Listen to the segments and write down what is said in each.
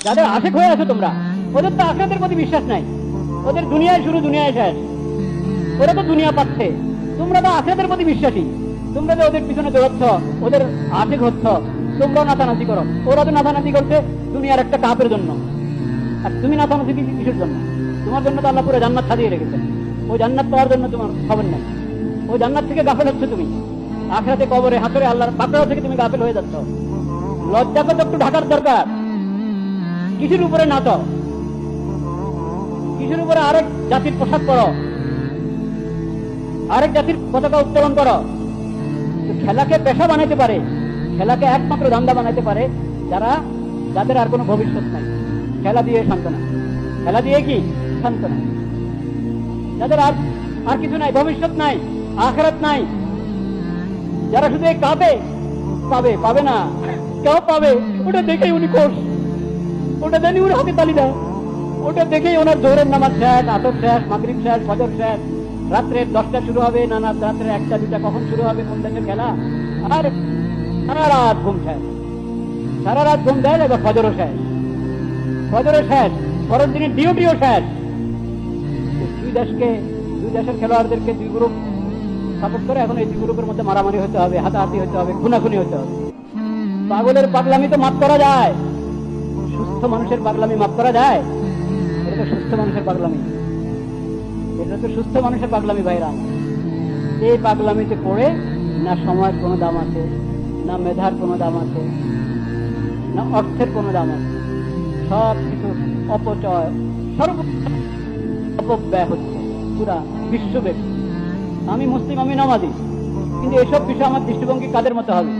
যাদের আশেক হয়ে আছো তোমরা, ওদের তো আখিরাতের প্রতি বিশ্বাস নাই। ওদের দুনিয়ায় শুরু, দুনিয়ায় শেষ। ওরা তো দুনিয়া পাচ্ছে, তোমরা তো আখিরাতের প্রতি বিশ্বাসী। তোমরা যে ওদের পিছনে দৌড়াচ্ছ, ওদের আশেক হচ্ছ, তোমরাও নাচানাচি করো। ওরা তো নাচানাচি করছে দুনিয়ার একটা কাপের জন্য, আর তুমি নাচানাচি কিসের জন্য? তোমার জন্য তো আল্লাহ পুরো জান্নাত সাজিয়ে রেখেছেন। ওই জান্নাত পাওয়ার জন্য তোমার খবর নেই। ওই জান্নাত থেকে গাফেল হচ্ছে তুমি। আখিরাতে, কবরে, হাসরে আল্লাহর পাকড়াও থেকে তুমি গাফেল হয়ে যাচ্ছ। লজ্জাকে তো একটু ঢাকার দরকার। কিসের উপরে নাচো? কিসের উপরে আরেক জাতির পোশাক পরো, আরেক জাতির পতাকা উত্তোলন করো? খেলাকে পেশা বানাইতে পারে, খেলাকে একমাত্র ধান্দা বানাইতে পারে যাদের আর কোনো ভবিষ্যৎ নাই। খেলা দিয়ে সান্ত্বনা, খেলা দিয়ে কি সান্ত্বনা। যাদের আর কিছু নাই, ভবিষ্যৎ নাই, আখিরাত নাই, যারা শুধু কাঁদে, পাবে না। কেউ পাবে? ওটা দেখেই উনি কোষ, ওটা জানি উনি হাতে তালি দেয়, ওটা দেখেই ওনার জোহরের নামাজ শেষ, আসর শেষ, মাগরিব শেষ, ফজর শেষ, রাত্রে 10টা শুরু হবে, না রাত্রে 1টা 2টা কখন শুরু হবে, কোন দেশের খেলা। আর সারা রাত ঘুম শেষ, সারা রাত ঘুম দেয়। এবার ফজরও শেষ, ফজরও শেষ, পরের দিনে ডিউটিও শেষ। দুই দেশের খেলোয়াড়দেরকে 2 গ্রুপ সাপোর্ট করে, এখন এই 2 গ্রুপের মধ্যে মারামারি হতে হবে, হাতাহাতি হতে হবে, খুনাখুনি হতে হবে। পাগলের পাগলামি তো মাফ করা যায়, সুস্থ মানুষের পাগলামি মাফ করা যায়? এটা তো সুস্থ মানুষের পাগলামি, এটা তো সুস্থ মানুষের পাগলামি ভাইরা। এই পাগলামিতে পড়ে না সময়ের কোনো দাম আছে, না মেধার কোনো দাম আছে, না অর্থের কোনো দাম আছে। সব কিছু অপচয়, অপব্যয় হচ্ছে পুরা বিশ্বব্যাপী। আমি মুসলিম, আমি নামাজি, কিন্তু এসব বিষয়ে আমার দৃষ্টিভঙ্গি কাদের মতো হবে?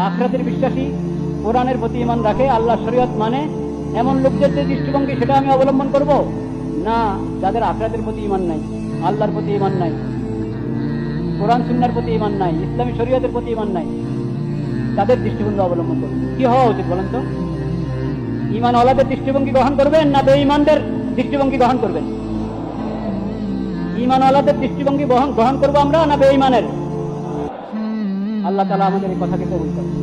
আখিরাতের বিশ্বাসী, কোরআনের প্রতি ঈমান রাখে, আল্লাহ শরীয়ত মানে এমন লোকদের যে দৃষ্টিভঙ্গি, সেটা আমি অবলম্বন করব না যাদের আখিরাতের প্রতি ঈমান নাই, আল্লাহর প্রতি ঈমান নাই, কোরআন সুন্নাহর প্রতি ঈমান নাই, ইসলামী শরীয়তের প্রতি ঈমান নাই, তাদের দৃষ্টিভঙ্গি অবলম্বন করব? কি হওয়া উচিত বলেন তো? ঈমান ওয়ালাদের দৃষ্টিভঙ্গি গ্রহণ করবেন না বেঈমানদের দৃষ্টিভঙ্গি গ্রহণ করবেন? ঈমান ওয়ালাদের দৃষ্টিভঙ্গি গ্রহণ করবো আমরা, না বেঈমানের? আল্লাহ তাআলা আমাদের এই কথাকে কবুল করেন।